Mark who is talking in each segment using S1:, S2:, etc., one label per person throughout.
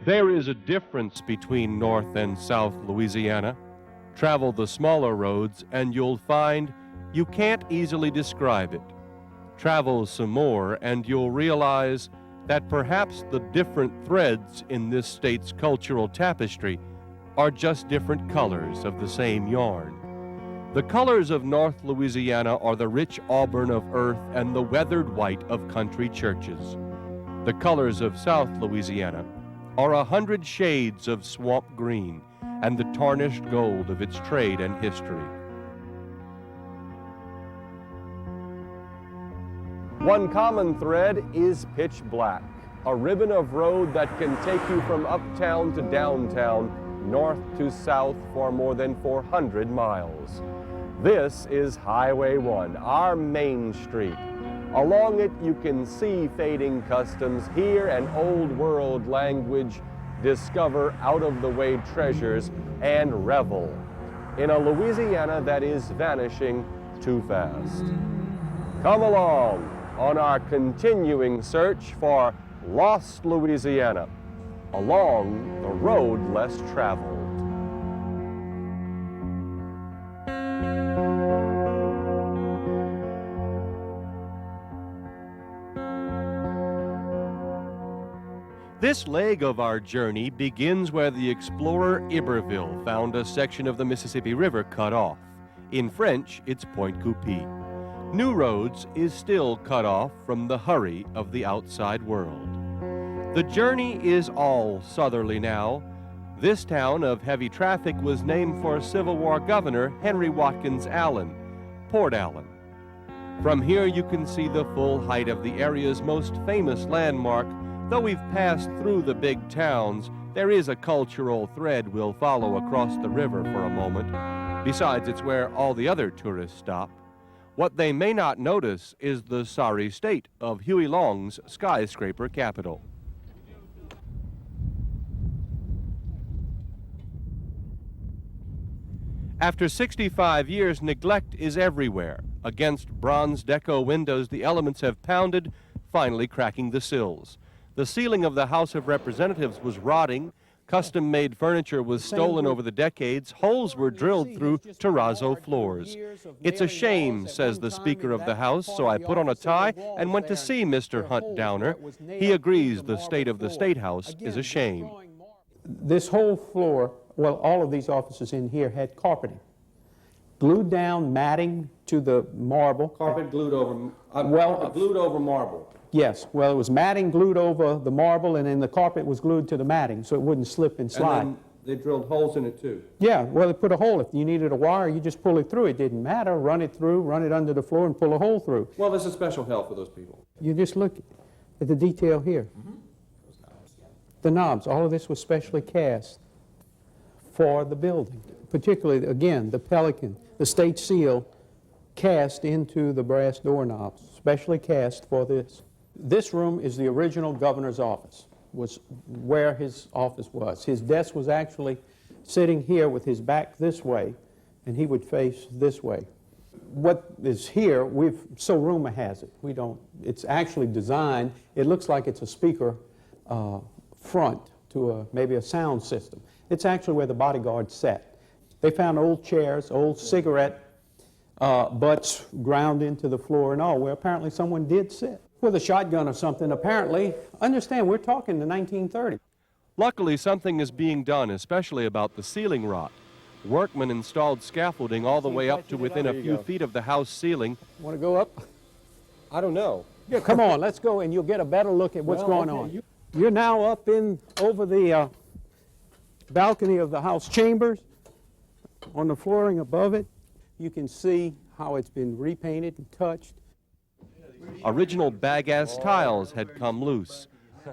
S1: There is a difference between North and South Louisiana. Travel the smaller roads and you'll find you can't easily describe it. Travel some more and you'll realize that perhaps the different threads in this state's cultural tapestry are just different colors of the same yarn. The colors of North Louisiana are the rich auburn of earth and the weathered white of country churches. The colors of South Louisiana are 100 shades of swamp green and the tarnished gold of its trade and history. One common thread is pitch black, a ribbon of road that can take you from uptown to downtown, north to south for more than 400 miles. This is Highway 1, our main street. Along it, you can see fading customs, hear an old world language, discover out-of-the-way treasures, and revel in a Louisiana that is vanishing too fast. Come along on our continuing search for lost Louisiana, along the road less traveled. This leg of our journey begins where the explorer Iberville found a section of the Mississippi River cut off. In French, it's Pointe Coupee. New Roads is still cut off from the hurry of the outside world. The journey is all southerly now. This town of heavy traffic was named for Civil War Governor Henry Watkins Allen, Port Allen. From here you can see the full height of the area's most famous landmark. Though we've passed through the big towns, there is a cultural thread we'll follow across the river for a moment. Besides, it's where all the other tourists stop. What they may not notice is the sorry state of Huey Long's skyscraper capital. After 65 years, neglect is everywhere. Against bronze deco windows, the elements have pounded, finally cracking the sills. The ceiling of the House of Representatives was rotting. Custom-made furniture was stolen over the decades. Holes were drilled through terrazzo floors. It's a shame, says the Speaker of the House, so I put on a tie and went to see Mr. Hunt Downer. He agrees the state of the State House is a shame.
S2: This whole floor, well, all of these offices in here had carpeting. Glued down matting to the marble.
S1: Carpet glued over, glued over marble.
S2: Yes, well, it was matting glued over the marble, and then the carpet was glued to the matting so it wouldn't slip and slide.
S1: And then they drilled holes in it too?
S2: Yeah, well, they put a hole. If you needed a wire, you just pull it through. It didn't matter. Run it through, run it under the floor, and pull a hole through.
S1: Well, there's a special help for those people.
S2: You just look at the detail here.
S1: Mm-hmm.
S2: The knobs, all of this was specially cast for the building. Particularly, again, the pelican, the state seal, cast into the brass doorknobs, specially cast for this. This room is the original governor's office, was where his office was. His desk was actually sitting here with his back this way, and he would face this way. What is here, so rumor has it, it's actually designed, it looks like it's a speaker front to maybe a sound system. It's actually where the bodyguards sat. They found old chairs, old cigarette butts ground into the floor and all, where apparently someone did sit with a shotgun or something, apparently. Understand, we're talking the 1930s.
S1: Luckily, something is being done, especially about the ceiling rot. Workmen installed scaffolding all the way up to within a few feet of the house ceiling.
S2: Want to go up?
S1: I don't know.
S2: Yeah, come on, let's go, and you'll get a better look at what's going on. You're now up over the balcony of the house chambers. On the flooring above it, you can see how it's been repainted and touched.
S1: Original bagasse tiles had come loose.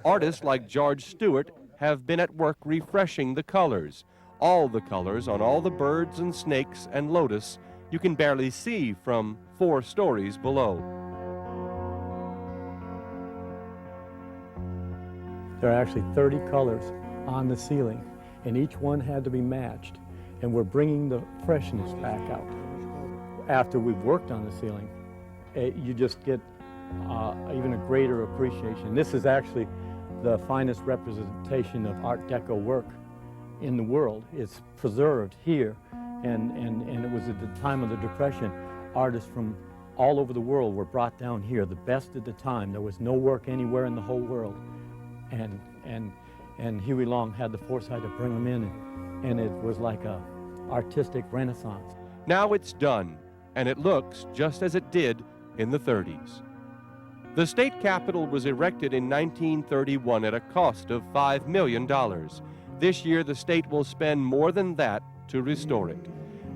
S1: Artists like George Stewart have been at work refreshing the colors. All the colors on all the birds and snakes and lotus you can barely see from 4 stories below.
S3: There are actually 30 colors on the ceiling, and each one had to be matched. And we're bringing the freshness back out. After we've worked on the ceiling, you just get even a greater appreciation. This is actually the finest representation of Art Deco work in the world. It's preserved here, and it was at the time of the Depression. Artists from all over the world were brought down here, the best at the time. There was no work anywhere in the whole world, and Huey Long had the foresight to bring them in, and it was like a artistic renaissance.
S1: Now it's done, and it looks just as it did in the 30s. The state capitol was erected in 1931 at a cost of $5 million. This year, the state will spend more than that to restore it.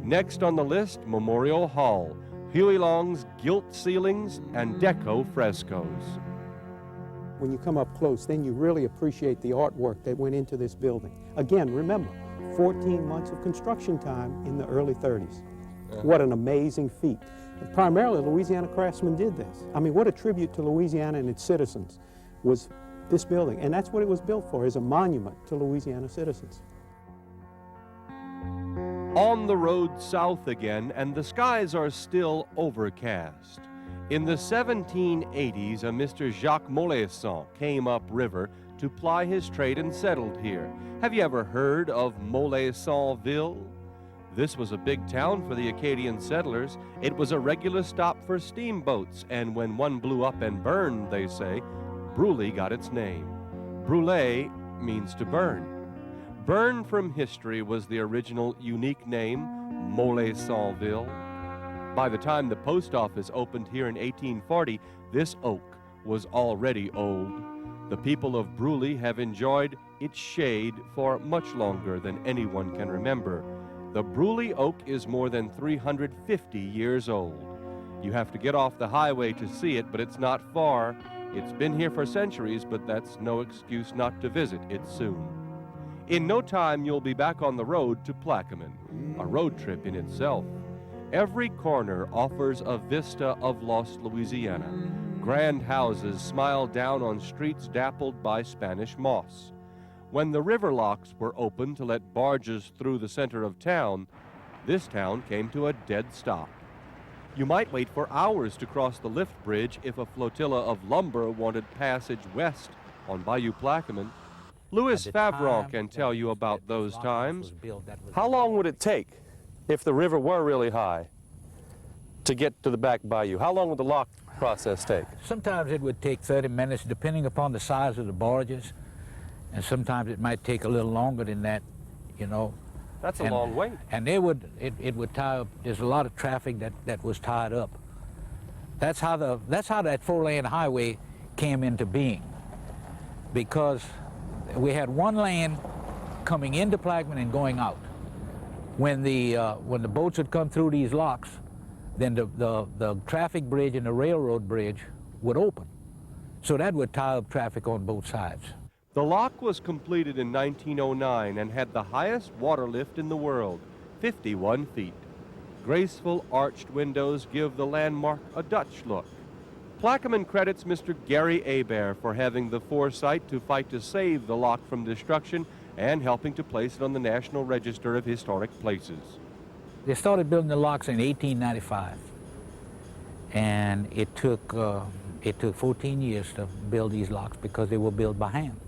S1: Next on the list, Memorial Hall, Huey Long's gilt ceilings and deco frescoes.
S2: When you come up close, then you really appreciate the artwork that went into this building. Again, remember, 14 months of construction time in the early 30s. What an amazing feat. Primarily, Louisiana craftsmen did this. I mean, what a tribute to Louisiana and its citizens was this building. And that's what it was built for, as a monument to Louisiana citizens.
S1: On the road south again, and the skies are still overcast. In the 1780s, a Mr. Jacques Moleauville came upriver to ply his trade and settled here. Have you ever heard of Donaldsonville? This was a big town for the Acadian settlers. It was a regular stop for steamboats, and when one blew up and burned, they say, Brûlé got its name. Brûlé means to burn. Burn from history was the original unique name, Donaldsonville. By the time the post office opened here in 1840, this oak was already old. The people of Brûlé have enjoyed its shade for much longer than anyone can remember. The Brûlé oak is more than 350 years old. You have to get off the highway to see it, but it's not far. It's been here for centuries, but that's no excuse not to visit it soon. In no time, you'll be back on the road to Plaquemine, a road trip in itself. Every corner offers a vista of lost Louisiana. Grand houses smile down on streets dappled by Spanish moss. When the river locks were opened to let barges through the center of town, this town came to a dead stop. You might wait for hours to cross the lift bridge if a flotilla of lumber wanted passage west on Bayou Plaquemine. Louis Favron can tell you about those times. How long would it take if the river were really high to get to the back bayou? How long would the lock process take?
S4: Sometimes it would take 30 minutes, depending upon the size of the barges. And sometimes it might take a little longer than that, you know.
S1: That's a long wait.
S4: And it would tie up. There's a lot of traffic that was tied up. That's how that four-lane highway came into being, because we had one lane coming into Plaquemine and going out. When the boats would come through these locks, then the traffic bridge and the railroad bridge would open, so that would tie up traffic on both sides.
S1: The lock was completed in 1909 and had the highest water lift in the world, 51 feet. Graceful arched windows give the landmark a Dutch look. Plaquemine credits Mr. Gary Hebert for having the foresight to fight to save the lock from destruction and helping to place it on the National Register of Historic Places.
S4: They started building the locks in 1895, and it took 14 years to build these locks because they were built by hand.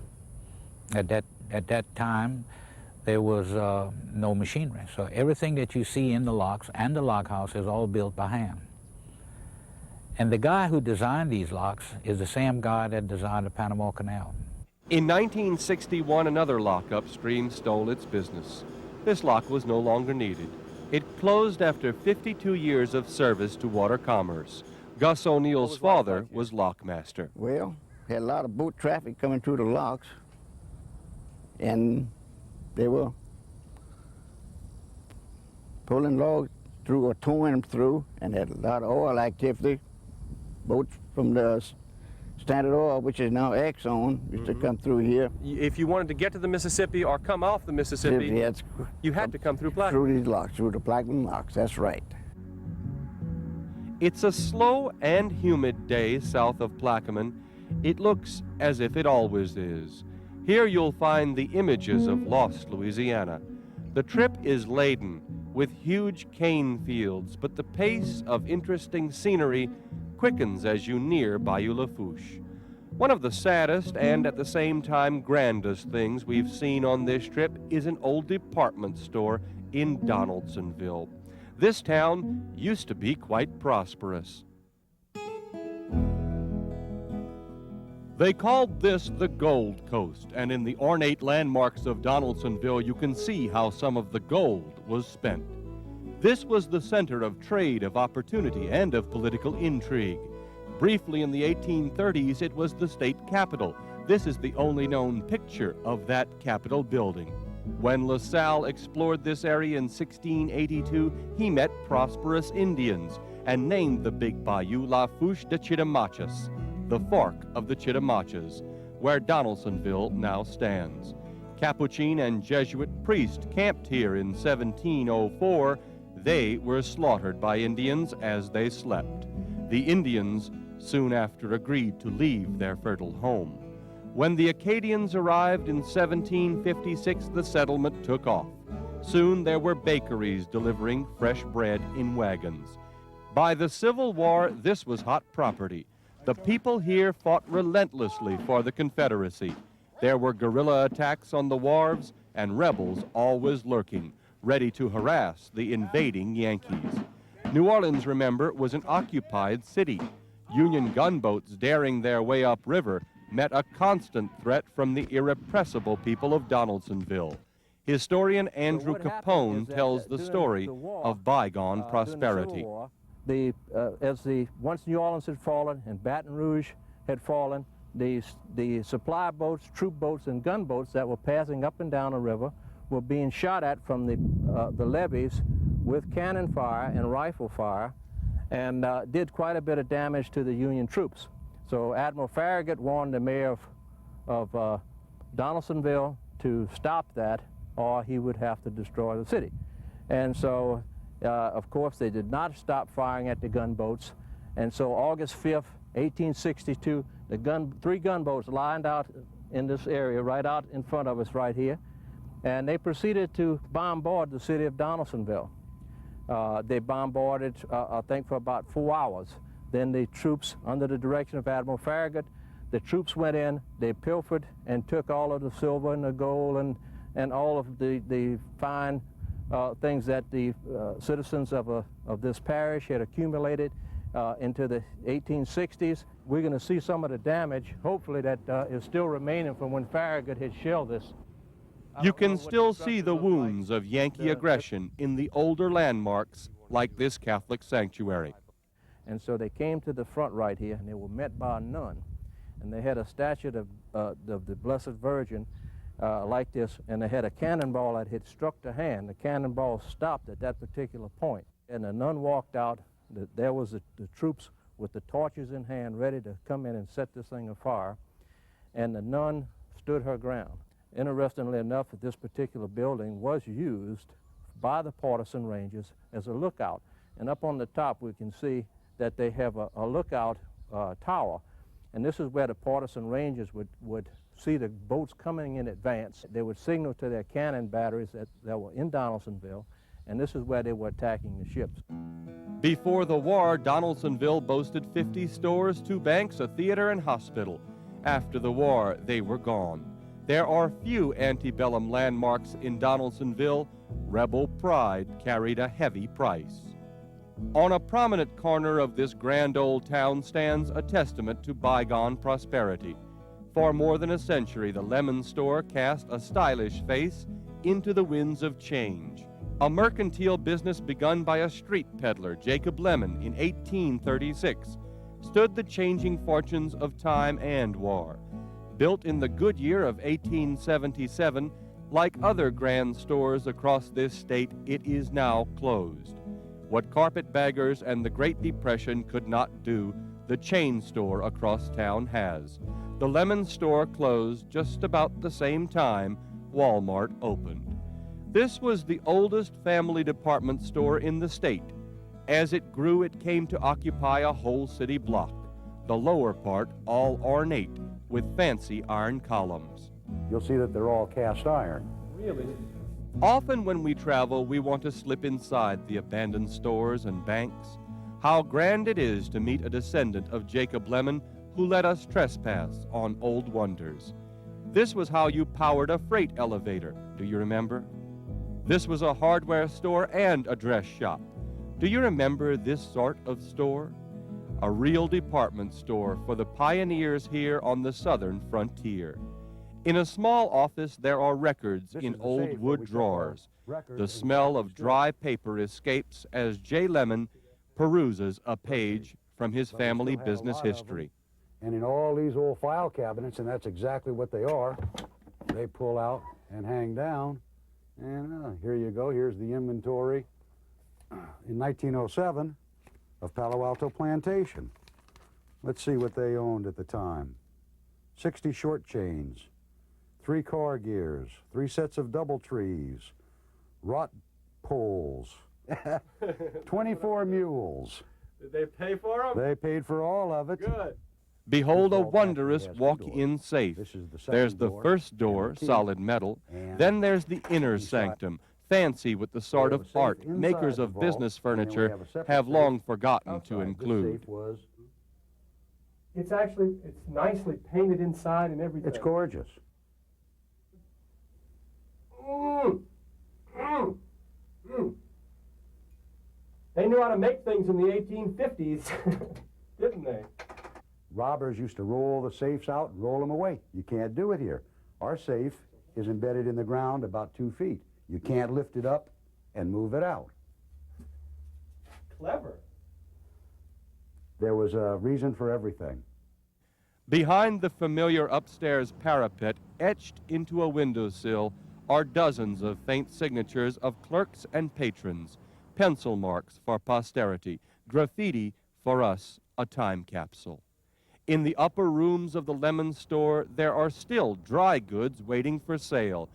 S4: At that time, there was no machinery, so everything that you see in the locks and the lock house is all built by hand. And the guy who designed these locks is the same guy that designed the Panama Canal.
S1: In 1961, another lock upstream stole its business. This lock was no longer needed. It closed after 52 years of service to water commerce. Gus O'Neill's father was lockmaster.
S5: Well, had a lot of boat traffic coming through the locks, and they were pulling logs through or towing them through, and had a lot of oil activity. Boats from the Standard Oil, which is now Exxon, used to come through here.
S1: If you wanted to get to the Mississippi or come off the Mississippi, you had to come through Plaquemine.
S5: Through these locks, through the Plaquemine Locks, that's right.
S1: It's a slow and humid day south of Plaquemine. It looks as if it always is. Here you'll find the images of lost Louisiana. The trip is laden with huge cane fields, but the pace of interesting scenery quickens as you near Bayou Lafourche. One of the saddest and at the same time grandest things we've seen on this trip is an old department store in Donaldsonville. This town used to be quite prosperous. They called this the Gold Coast, and in the ornate landmarks of Donaldsonville you can see how some of the gold was spent. This was the center of trade, of opportunity, and of political intrigue. Briefly in the 1830s, it was the state capital. This is the only known picture of that Capitol building. When LaSalle explored this area in 1682, he met prosperous Indians and named the big bayou La Fouche de Chitimachas, the fork of the Chitimachas, where Donaldsonville now stands. Capuchin and Jesuit priests camped here in 1704. They were slaughtered by Indians as they slept. The Indians soon after agreed to leave their fertile home. When the Acadians arrived in 1756, the settlement took off. Soon there were bakeries delivering fresh bread in wagons. By the Civil War, this was hot property. The people here fought relentlessly for the Confederacy. There were guerrilla attacks on the wharves and rebels always lurking, ready to harass the invading Yankees. New Orleans, remember, was an occupied city. Union gunboats daring their way upriver met a constant threat from the irrepressible people of Donaldsonville. Historian Andrew Capone tells the story of bygone prosperity.
S6: Once New Orleans had fallen and Baton Rouge had fallen, the supply boats, troop boats, and gunboats that were passing up and down the river were being shot at from the levees with cannon fire and rifle fire, and did quite a bit of damage to the Union troops. So Admiral Farragut warned the mayor of Donaldsonville to stop that, or he would have to destroy the city. And so, of course, they did not stop firing at the gunboats. And so August 5th, 1862, three gunboats lined out in this area, right out in front of us right here, and they proceeded to bombard the city of Donaldsonville. They bombarded, I think, for about 4 hours. Then the troops, under the direction of Admiral Farragut, the troops went in, they pilfered and took all of the silver and the gold and all of the fine things that the citizens of this parish had accumulated into the 1860s. We're going to see some of the damage, hopefully, that is still remaining from when Farragut had shelled this.
S1: You can still see the wounds of Yankee aggression in the older landmarks like this Catholic sanctuary.
S6: And so they came to the front right here, and they were met by a nun. And they had a statue of the Blessed Virgin like this, and they had a cannonball that had struck the hand. The cannonball stopped at that particular point. And the nun walked out. There was the troops with the torches in hand ready to come in and set this thing afire. And the nun stood her ground. Interestingly enough, this particular building was used by the partisan rangers as a lookout. And up on the top we can see that they have a lookout tower. And this is where the partisan rangers would see the boats coming in advance. They would signal to their cannon batteries that were in Donaldsonville, and this is where they were attacking the ships.
S1: Before the war, Donaldsonville boasted 50 stores, 2 banks, a theater, and hospital. After the war, they were gone. There are few antebellum landmarks in Donaldsonville. Rebel pride carried a heavy price. On a prominent corner of this grand old town stands a testament to bygone prosperity. For more than a century, the lemon store cast a stylish face into the winds of change. A mercantile business begun by a street peddler, Jacob Lemon, in 1836, stood the changing fortunes of time and war. Built in the good year of 1877, like other grand stores across this state, it is now closed. What carpetbaggers and the Great Depression could not do, the chain store across town has. The Lemon store closed just about the same time Walmart opened. This was the oldest family department store in the state. As it grew, it came to occupy a whole city block, the lower part all ornate with fancy iron columns.
S7: You'll see that they're all cast iron.
S6: Really?
S1: Often when we travel, we want to slip inside the abandoned stores and banks. How grand it is to meet a descendant of Jacob Lemon who let us trespass on old wonders. This was how you powered a freight elevator, do you remember? This was a hardware store and a dress shop. Do you remember this sort of store? A real department store for the pioneers here on the southern frontier. In a small office, there are records in old wood drawers. The smell of dry paper escapes as J. Lemon peruses a page from his family business history.
S7: And in all these old file cabinets, and that's exactly what they are, they pull out and hang down. And here you go. Here's the inventory in 1907 of Palo Alto Plantation. Let's see what they owned at the time. 60 short chains, 3 car gears, 3 sets of double trees, wrought poles, 24 mules.
S3: Did they pay for them?
S7: They paid for all of it.
S3: Good.
S1: Behold a
S7: All
S1: wondrous
S7: factory has
S1: walk-in safe.
S7: This is the second
S1: There's the
S7: door,
S1: first
S7: and
S1: door,
S7: the key,
S1: solid metal.
S7: and
S1: Then there's the inner
S7: inside.
S1: sanctum, fancy with the sort
S7: have
S1: of
S7: a safe
S1: art
S7: inside
S1: makers
S7: the
S1: of
S7: vault,
S1: business
S7: and then we
S1: furniture
S7: have a separate
S1: have
S7: safe
S1: long forgotten
S7: outside.
S1: to
S7: This
S1: include.
S7: safe was,
S3: It's nicely painted inside and everything.
S7: it's gorgeous.
S3: They knew how to make things in the 1850s, didn't they?
S7: Robbers used to roll the safes out and roll them away. You can't do it here. Our safe is embedded in the ground about 2 feet. You can't lift it up and move it out.
S3: Clever.
S7: There was a reason for everything.
S1: Behind the familiar upstairs parapet, etched into a windowsill, are dozens of faint signatures of clerks and patrons, pencil marks for posterity, graffiti for us, a time capsule. In the upper rooms of the Lemon store, there are still dry goods waiting for sale.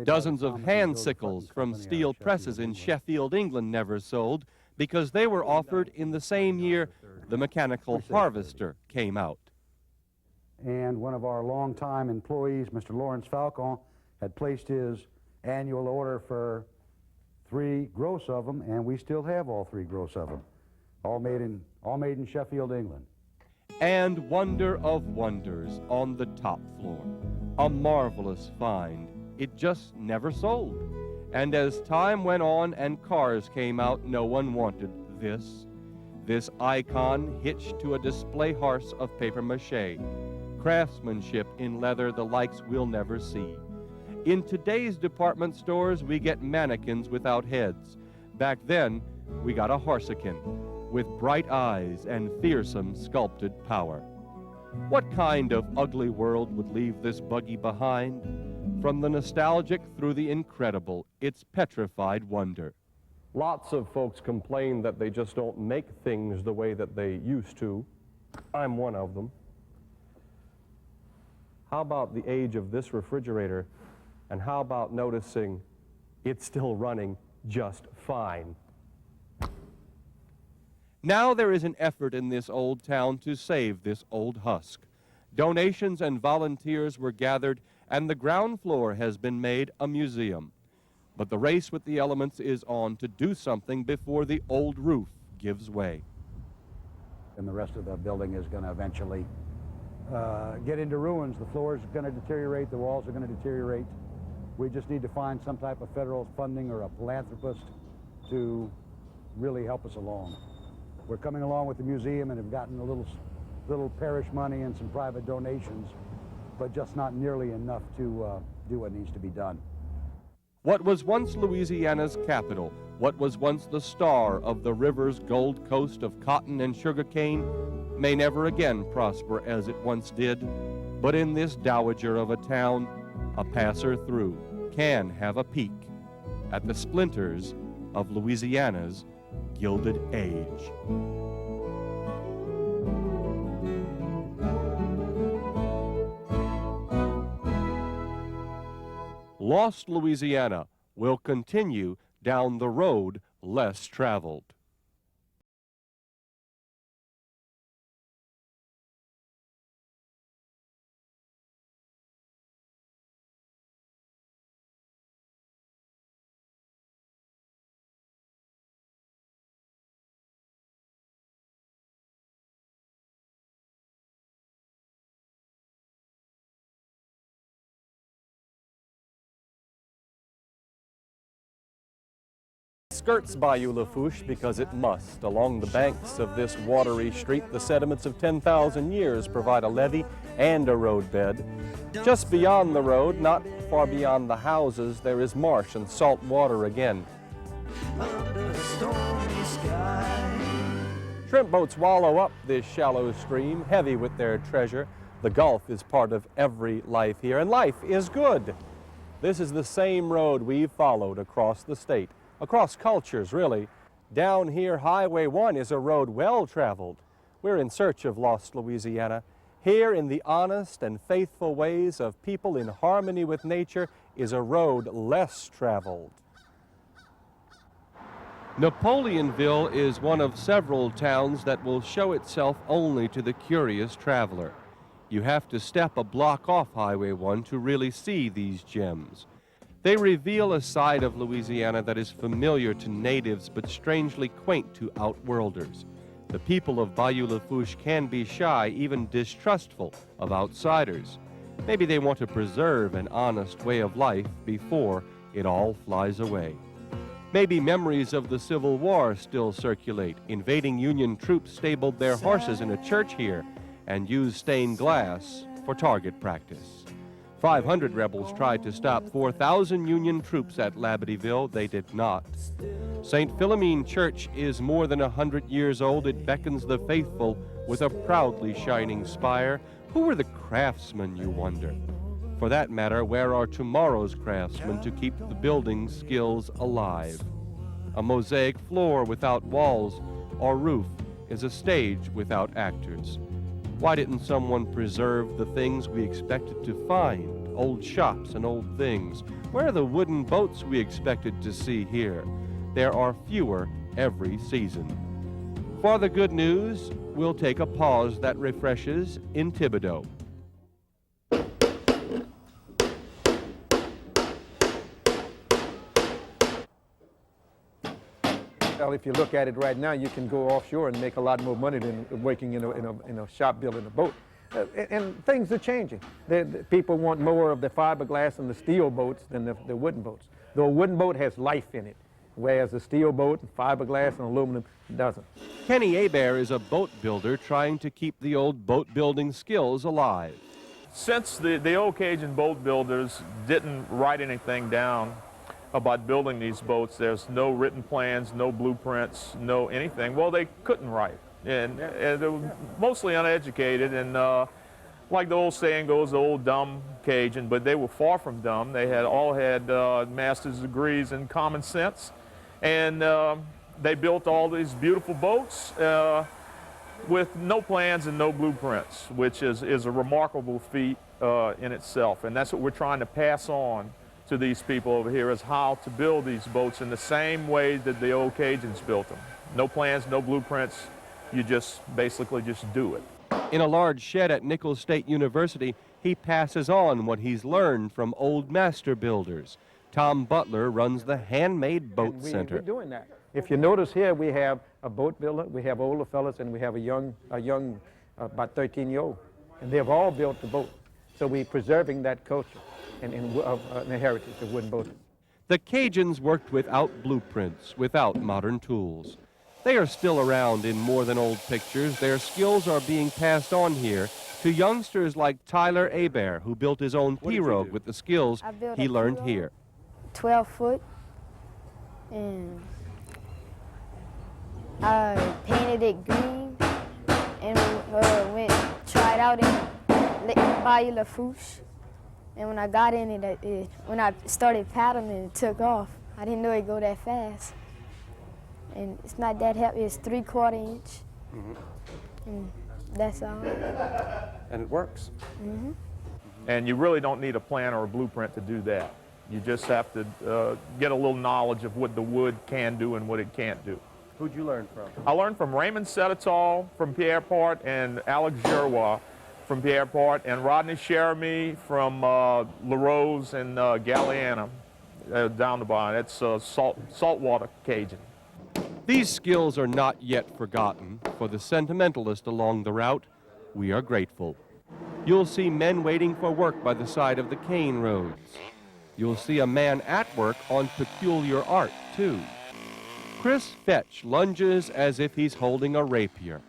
S1: Dozens of hand sickles from steel presses in Sheffield, England never sold because they were offered in the same year the mechanical harvester came out.
S7: And one of our longtime employees, Mr. Lawrence Falcon, had placed his annual order for 3 gross of them, and we still have all 3 gross of them, all made in Sheffield, England.
S1: And wonder of wonders on the top floor, a marvelous find. It just never sold. And as time went on and cars came out, no one wanted this icon hitched to a display horse of papier-mâché, craftsmanship in leather the likes we'll never see. In today's department stores, we get mannequins without heads. Back then, we got a horsican with bright eyes and fearsome sculpted power. What kind of ugly world would leave this buggy behind? From the nostalgic through the incredible, it's petrified wonder.
S8: Lots of folks complain that they just don't make things the way that they used to. I'm one of them. How about the age of this refrigerator, and how about noticing it's still running just fine?
S1: Now there is an effort in this old town to save this old husk. Donations and volunteers were gathered, and the ground floor has been made a museum. But the race with the elements is on to do something before the old roof gives way.
S7: And the rest of the building is going to eventually get into ruins. The floor is going to deteriorate, the walls are going to deteriorate. We just need to find some type of federal funding or a philanthropist to really help us along. We're coming along with the museum and have gotten a little parish money and some private donations, but just not nearly enough to do what needs to be done.
S1: What was once Louisiana's capital, what was once the star of the river's gold coast of cotton and sugarcane, may never again prosper as it once did. But in this dowager of a town, a passer through can have a peek at the splinters of Louisiana's Gilded Age. Lost Louisiana will continue down the road less traveled. Skirts Bayou Lafourche because it must. Along the banks of this watery street, the sediments of 10,000 years provide a levee and a roadbed. Just beyond the road, not far beyond the houses, there is marsh and salt water again. Shrimp boats wallow up this shallow stream, heavy with their treasure. The Gulf is part of every life here, and life is good. This is the same road we've followed across the state, across cultures, really. Down here, Highway 1 is a road well traveled. We're in search of lost Louisiana. Here, in the honest and faithful ways of people in harmony with nature, is a road less traveled. Napoleonville is one of several towns that will show itself only to the curious traveler. You have to step a block off Highway 1 to really see these gems. They reveal a side of Louisiana that is familiar to natives but strangely quaint to outworlders. The people of Bayou Lafourche can be shy, even distrustful of outsiders. Maybe they want to preserve an honest way of life before it all flies away. Maybe memories of the Civil War still circulate. Invading Union troops stabled their horses in a church here and used stained glass for target practice. 500 rebels tried to stop 4,000 Union troops at Labodyville. They did not. St. Philamene Church is more than 100 years old. It beckons the faithful with a proudly shining spire. Who were the craftsmen, you wonder? For that matter, where are tomorrow's craftsmen to keep the building skills alive? A mosaic floor without walls or roof is a stage without actors. Why didn't someone preserve the things we expected to find? Old shops and old things. Where are the wooden boats we expected to see here? There are fewer every season. For the good news, we'll take a pause that refreshes in Thibodaux.
S6: Well, if you look at it right now, you can go offshore and make a lot more money than working in a shop building a boat. And things are changing. The people want more of the fiberglass and the steel boats than the wooden boats. The wooden boat has life in it, whereas the steel boat, fiberglass, and aluminum doesn't.
S1: Kenny Hebert is a boat builder trying to keep the old boat building skills alive.
S9: Since the old Cajun boat builders didn't write anything down about building these boats, there's no written plans, no blueprints, no anything. Well, they couldn't write, and they were mostly uneducated, and like the old saying goes, the old dumb Cajun, but they were far from dumb. They all had master's degrees in common sense, and they built all these beautiful boats with no plans and no blueprints, which is a remarkable feat in itself, and that's what we're trying to pass on to these people over here, is how to build these boats in the same way that the old Cajuns built them. No plans, no blueprints, you just basically just do it.
S1: In a large shed at Nicholls State University, he passes on what he's learned from old master builders. Tom Butler runs the Handmade Boat Center.
S6: We're doing that. If you notice here, we have a boat builder, we have older fellas, and we have a young about 13-year-old. And they've all built the boat. So we're preserving that culture and the heritage of wooden boats.
S1: The Cajuns worked without blueprints, without modern tools. They are still around in more than old pictures. Their skills are being passed on here to youngsters like Tyler Hebert, who built his own pirogue with the skills he learned here.
S10: 12 foot, and I painted it green and tried out in Bayou Lafourche. And when I got in it, when I started paddling, it took off. I didn't know it'd go that fast. And it's not that heavy, it's 3/4 inch. And that's all.
S8: And it works.
S9: And you really don't need a plan or a blueprint to do that. You just have to get a little knowledge of what the wood can do and what it can't do.
S8: Who'd you learn from?
S9: I learned from Raymond Sedetol from Pierreport and Alex Giroir from Pierreport and Rodney Cherami from LaRose and Galliana down the bottom. It's saltwater Cajun.
S1: These skills are not yet forgotten. For the sentimentalist along the route, we are grateful. You'll see men waiting for work by the side of the cane roads. You'll see a man at work on peculiar art, too. Chris Fetch lunges as if he's holding a rapier.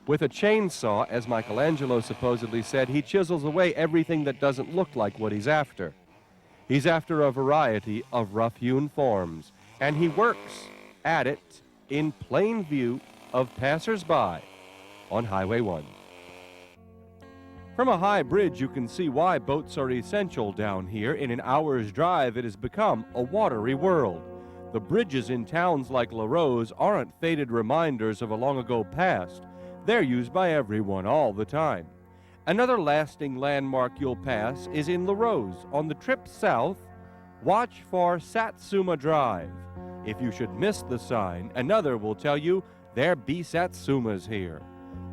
S1: With a chainsaw, as Michelangelo supposedly said, he chisels away everything that doesn't look like what he's after. He's after a variety of rough-hewn forms, and he works at it in plain view of passers-by on Highway 1. From a high bridge, you can see why boats are essential down here. In an hour's drive, it has become a watery world. The bridges in towns like LaRose aren't faded reminders of a long-ago past. They're used by everyone all the time. Another lasting landmark you'll pass is in LaRose. On the trip south, watch for Satsuma Drive. If you should miss the sign, another will tell you there be Satsumas here.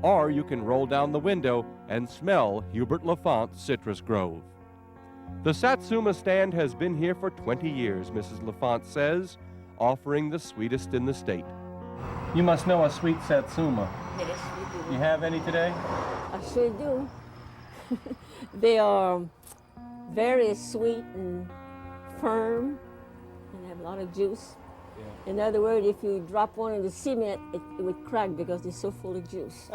S1: Or you can roll down the window and smell Hubert Lafont's citrus grove. The Satsuma stand has been here for 20 years, Mrs. Lafont says, offering the sweetest in the state.
S8: You must know a sweet Satsuma.
S11: Yes, we do.
S8: You have any today?
S11: I sure do. They are very sweet and firm and have a lot of juice. Yeah. In other words, if you drop one in the cement, it would crack because they're so full of juice.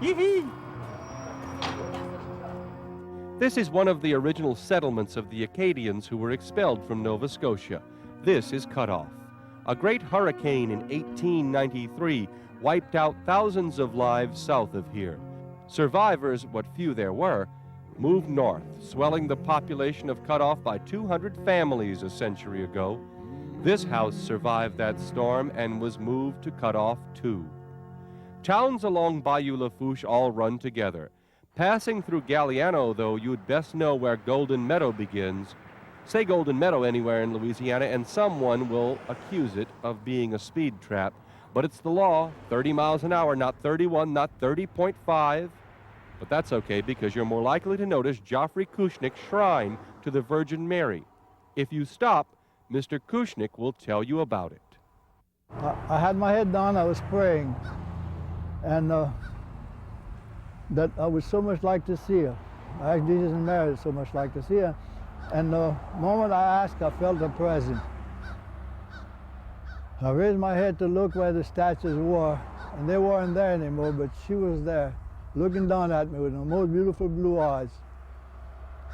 S1: Yee-hee! This is one of the original settlements of the Acadians who were expelled from Nova Scotia. This is Cut Off. A great hurricane in 1893 wiped out thousands of lives south of here. Survivors, what few there were, moved north, swelling the population of Cut Off by 200 families a century ago. This house survived that storm and was moved to Cut Off too. Towns along Bayou Lafourche all run together. Passing through Galliano, though, you'd best know where Golden Meadow begins. Say Golden Meadow anywhere in Louisiana, and someone will accuse it of being a speed trap. But it's the law, 30 miles an hour, not 31, not 30.5. But that's okay, because you're more likely to notice Geoffrey Cushnick's shrine to the Virgin Mary. If you stop, Mr. Cushnick will tell you about it.
S12: I had my head down, I was praying, and that I would so much like to see her. I asked Jesus and Mary so much like to see her. And the moment I asked, I felt her presence. I raised my head to look where the statues were, and they weren't there anymore, but she was there, looking down at me with the most beautiful blue eyes.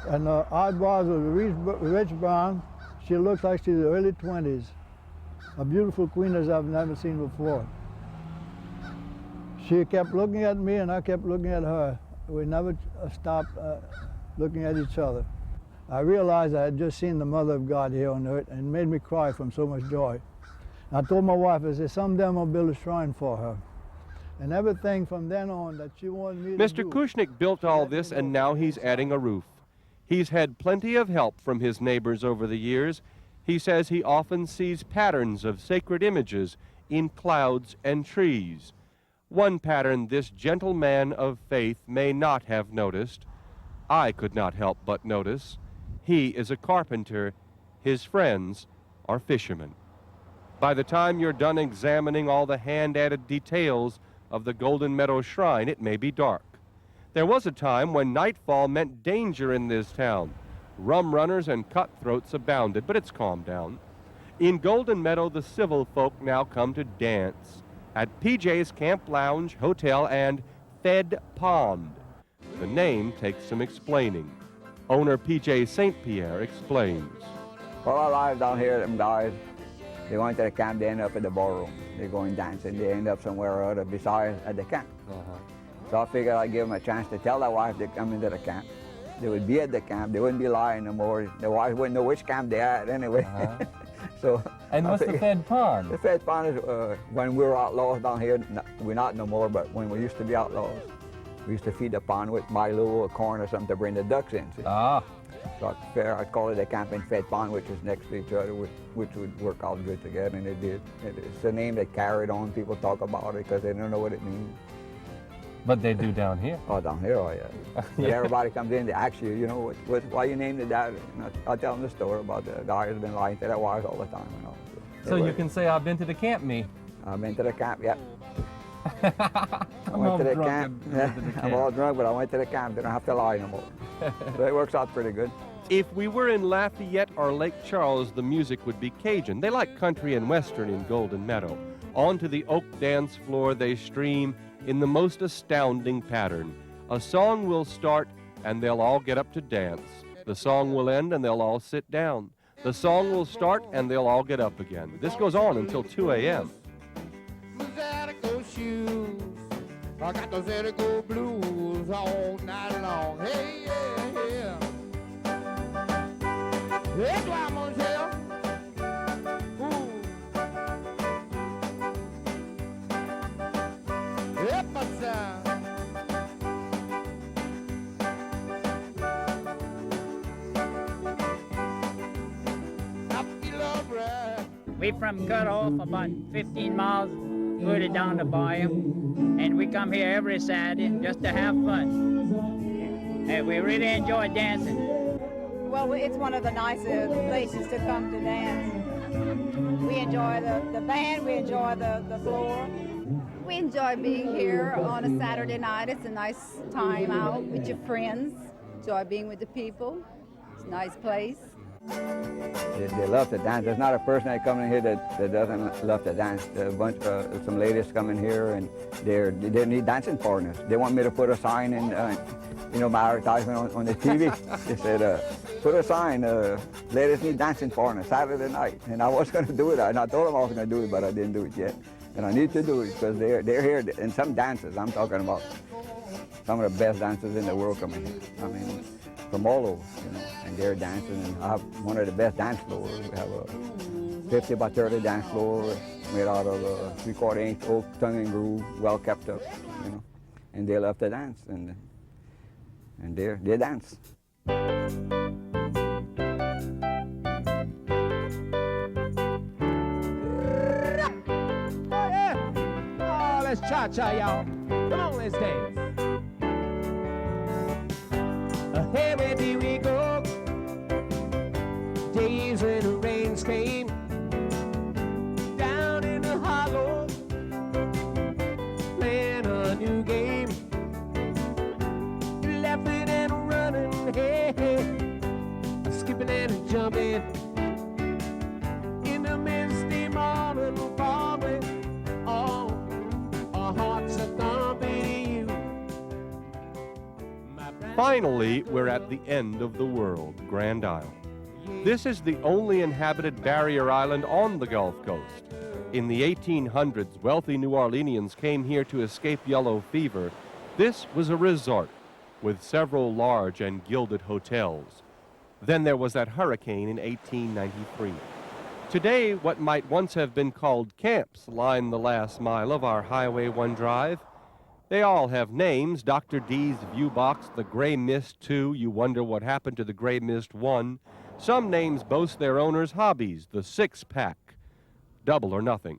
S12: And her eyebrows were rich brown. She looked like she's in the early 20s. A beautiful queen as I've never seen before. She kept looking at me and I kept looking at her. We never stopped looking at each other. I realized I had just seen the Mother of God here on earth, and it made me cry from so much joy. I told my wife, I said, someday I'm going to build a shrine for her. And everything from then on that she wanted me to do.
S1: Mr. Cushnick built all this, and now he's adding a roof. He's had plenty of help from his neighbors over the years. He says he often sees patterns of sacred images in clouds and trees. One pattern this gentle man of faith may not have noticed. I could not help but notice. He is a carpenter. His friends are fishermen. By the time you're done examining all the hand-added details of the Golden Meadow Shrine, it may be dark. There was a time when nightfall meant danger in this town. Rum runners and cutthroats abounded, but it's calmed down. In Golden Meadow, the civil folk now come to dance at PJs Camp Lounge, Hotel, and Fed Pond. The name takes some explaining. Owner P.J. St. Pierre explains.
S5: All our lives down here, them guys, they go into the camp, they end up at the ballroom. They go and dance, and they end up somewhere or other besides at the camp. So I figured I'd give them a chance to tell their wife to come into the camp. They would be at the camp. They wouldn't be lying no more. The wife wouldn't know which camp they at anyway.
S8: And what's the Fed Pond?
S5: The Fed Pond is when we were outlaws down here. We're not no more, but when we used to be outlaws, we used to feed the pond with Milo or corn or something to bring the ducks in. See? So I'd call it a camp and Fed Pond, which is next to each other, which would work out good together, and it did. It's a name that carried on. People talk about it because they don't know what it means.
S8: But they do down here.
S5: Oh, down here, oh yeah. Yeah. Everybody comes in, they ask you, you know, why you named it that? And I'll tell them the story about the guy who's been lying to their wives all the time. You know.
S8: So you can say, I've been to the camp, me.
S5: I've been to the camp, yeah. I went to the camp. I'm all drunk, but I went to the camp. They don't have to lie no more. So it works out pretty good.
S1: If we were in Lafayette or Lake Charles, the music would be Cajun. They like country and western in Golden Meadow. Onto the oak dance floor they stream in the most astounding pattern. A song will start and they'll all get up to dance. The song will end and they'll all sit down. The song will start and they'll all get up again. This goes on until 2 a.m.
S13: Shoes. I got those Erico blues all night long. Hey, yeah, yeah. That's why I'm gonna tell. Ooh. Yep,
S14: we from cut off about 15 miles further down the bayou, and we come here every Saturday just to have fun. And we really enjoy dancing.
S15: Well, it's one of the nicest places to come to dance. We enjoy the band, we enjoy the floor.
S16: We enjoy being here on a Saturday night. It's a nice time out with your friends. Enjoy being with the people. It's a nice place.
S5: They love to dance. There's not a person that comes in here that doesn't love to dance. There's a bunch of some ladies come in here and they need dancing partners. They want me to put a sign in, my advertisement on the TV. They said, put a sign, ladies need dancing partners Saturday night. And I was going to do it. And I told them I was going to do it, but I didn't do it yet. And I need to do it because they're here. And some dancers, I'm talking about some of the best dancers in the world coming here. I mean, from all over, and they're dancing. And I have one of the best dance floors. We have a 50 by 30 dance floor made out of a 3/4 inch oak tongue and groove, well kept up, And they love to dance, and they dance.
S13: Oh, let's cha-cha, y'all. Come on, let's dance. Hey, where do we go? Days when the rains came down in the hollow, playing a new game, laughing and running, hey, hey, skipping and jumping in the misty morning, falling. Oh, our hearts are thumping you.
S1: Finally, we're at the end of the world, Grand Isle. This is the only inhabited barrier island on the Gulf Coast. In the 1800s, wealthy New Orleanians came here to escape yellow fever. This was a resort with several large and gilded hotels. Then there was that hurricane in 1893. Today, what might once have been called camps line the last mile of our Highway 1 drive. They all have names: Dr. D's View Box, the Gray Mist 2, you wonder what happened to the Gray Mist 1. Some names boast their owners' hobbies, the Six Pack, Double or Nothing.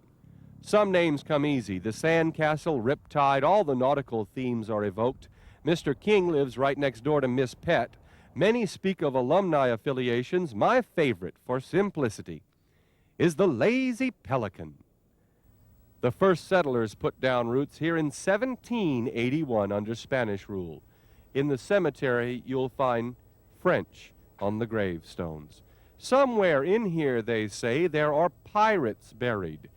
S1: Some names come easy, the Sandcastle, Riptide, all the nautical themes are evoked. Mr. King lives right next door to Miss Pett. Many speak of alumni affiliations. My favorite, for simplicity, is the Lazy Pelican. The first settlers put down roots here in 1781 under Spanish rule. In the cemetery, you'll find French on the gravestones. Somewhere in here, they say, there are pirates buried.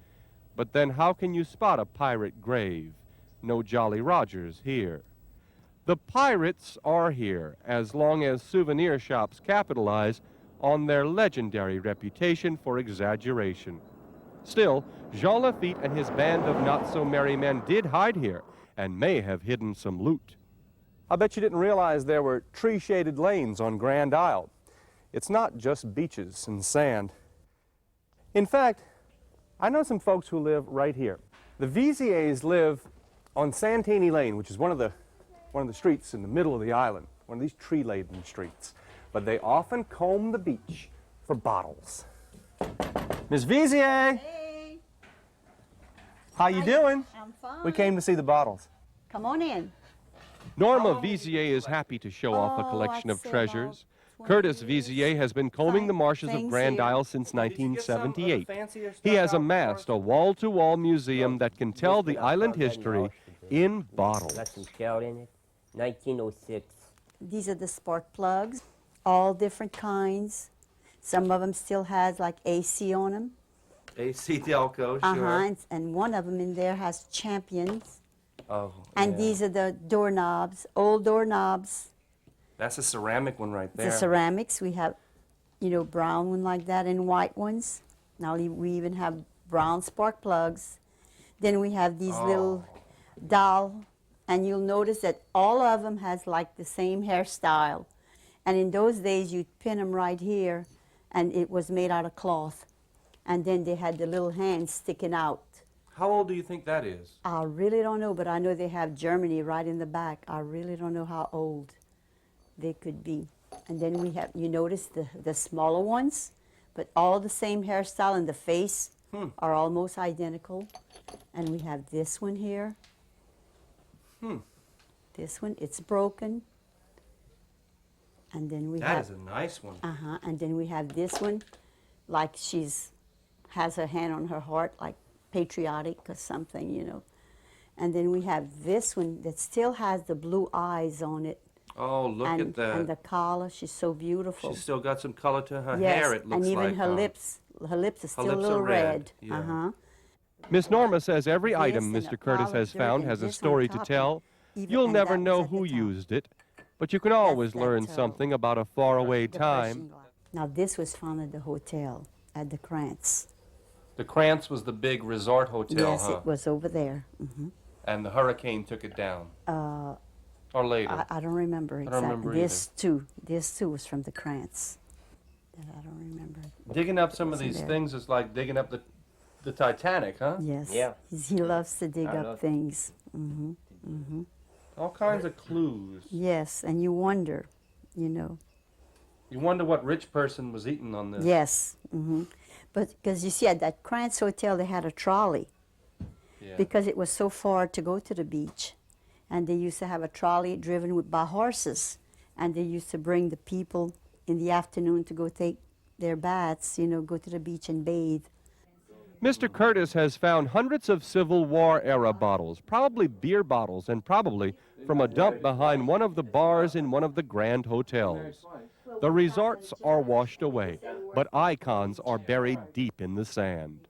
S1: But then how can you spot a pirate grave? No Jolly Rogers here. The pirates are here as long as souvenir shops capitalize on their legendary reputation for exaggeration. Still, Jean Lafitte and his band of not-so-merry men did hide here and may have hidden some loot.
S8: I bet you didn't realize there were tree-shaded lanes on Grand Isle. It's not just beaches and sand. In fact, I know some folks who live right here. The Viziers live on Santini Lane, which is one of the streets in the middle of the island, one of these tree-laden streets. But they often comb the beach for bottles. Miss Vizier!
S15: Hey!
S8: How you doing?
S15: I'm fine.
S8: We came to see the bottles.
S15: Come on in.
S1: Norma Vizier is happy to show off a collection of treasures. Curtis Vizier has been combing the marshes of Grand Isle since 1978. He has amassed a wall-to-wall museum that can tell the island history in bottles.
S17: Got some shell in it. 1906.
S15: These are the spark plugs.
S17: all different kinds. Some of them still has like AC on them.
S8: AC Delco, sure.
S17: And one of them in there has Champions.
S8: Oh,
S17: And
S8: yeah.
S17: these are the doorknobs, old doorknobs.
S8: That's a ceramic one right there.
S17: The ceramics, we have, you know, brown one like that and white ones. Now we even have brown spark plugs. Then we have these little doll, and you'll notice that all of them has like the same hairstyle. And in those days, you'd pin them right here, and it was made out of cloth. And then they had the little hands sticking out.
S8: How old do you think that is?
S17: I really don't know, but I know they have Germany right in the back. I really don't know how old they could be. And then we have, you notice the smaller ones, but all the same hairstyle, and the face are almost identical. And we have this one here. This one, it's broken. And then we have...
S8: That is a nice one.
S17: And then we have this one, like has her hand on her heart, like patriotic or something, you know. And then we have this one that still has the blue eyes on it.
S8: Oh, look at that.
S17: And the collar, she's so beautiful.
S8: She's still got some color to her
S17: Yes,
S8: hair, it looks like.
S17: and even her lips are still a little red.
S8: Yeah.
S1: Miss Norma says every item Mr. Curtis has found has a story to tell. You'll never know who used it, but you can always learn something about a faraway time.
S17: Now this was found at the hotel, at the Krantz.
S8: The Krantz was the big resort hotel,
S17: Yes, it was over there.
S8: And the hurricane took it down. Or later.
S17: I don't remember exactly.
S8: I don't remember
S17: This too was from the Krantz. I don't remember.
S8: Digging up some of these things is like digging up the Titanic, huh?
S17: Yes. Yeah. He loves to dig up things.
S8: All kinds of clues.
S17: Yes, and you wonder, you know.
S8: You wonder what rich person was eating on this.
S17: Yes. But because you see, at that Krantz Hotel, they had a trolley.
S8: Yeah.
S17: Because it was so far to go to the beach. And they used to have a trolley driven by horses. And they used to bring the people in the afternoon to go take their baths, you know, go to the beach and bathe.
S1: Mr. Curtis has found hundreds of Civil War era bottles, probably beer bottles, and probably from a dump behind one of the bars in one of the grand hotels. The resorts are washed away, but icons are buried deep in the sand.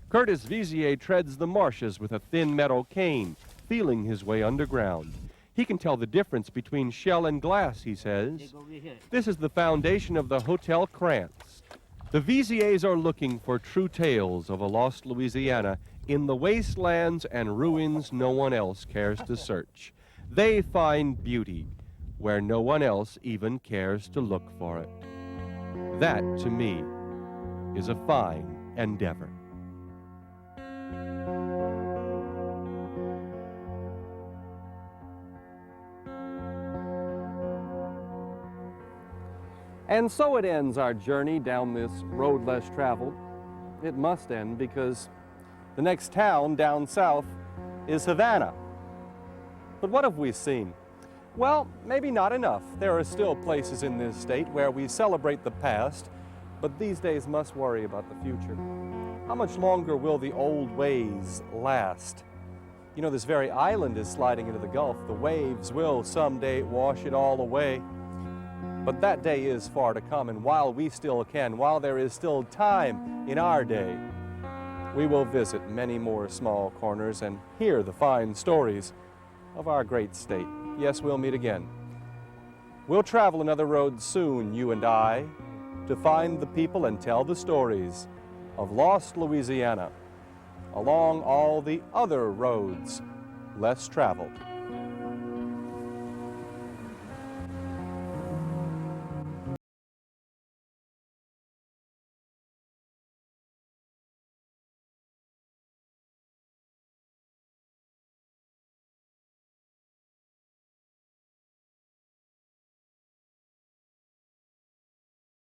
S1: Curtis Vizier treads the marshes with a thin metal cane, feeling his way underground. He can tell the difference between shell and glass, he says. This is the foundation of the Hotel Krantz. The Viziers are looking for true tales of a lost Louisiana in the wastelands and ruins no one else cares to search. They find beauty where no one else even cares to look for it. That, to me, is a fine endeavor.
S8: And so it ends our journey down this road less traveled. It must end because the next town down south is Havana. But what have we seen? Well, maybe not enough. There are still places in this state where we celebrate the past, but these days must worry about the future. How much longer will the old ways last? You know, this very island is sliding into the Gulf. The waves will someday wash it all away. But that day is far to come, and while we still can, while there is still time in our day, we will visit many more small corners and hear the fine stories of our great state. Yes, we'll meet again. We'll travel another road soon, you and I, to find the people and tell the stories of lost Louisiana along all the other roads less traveled.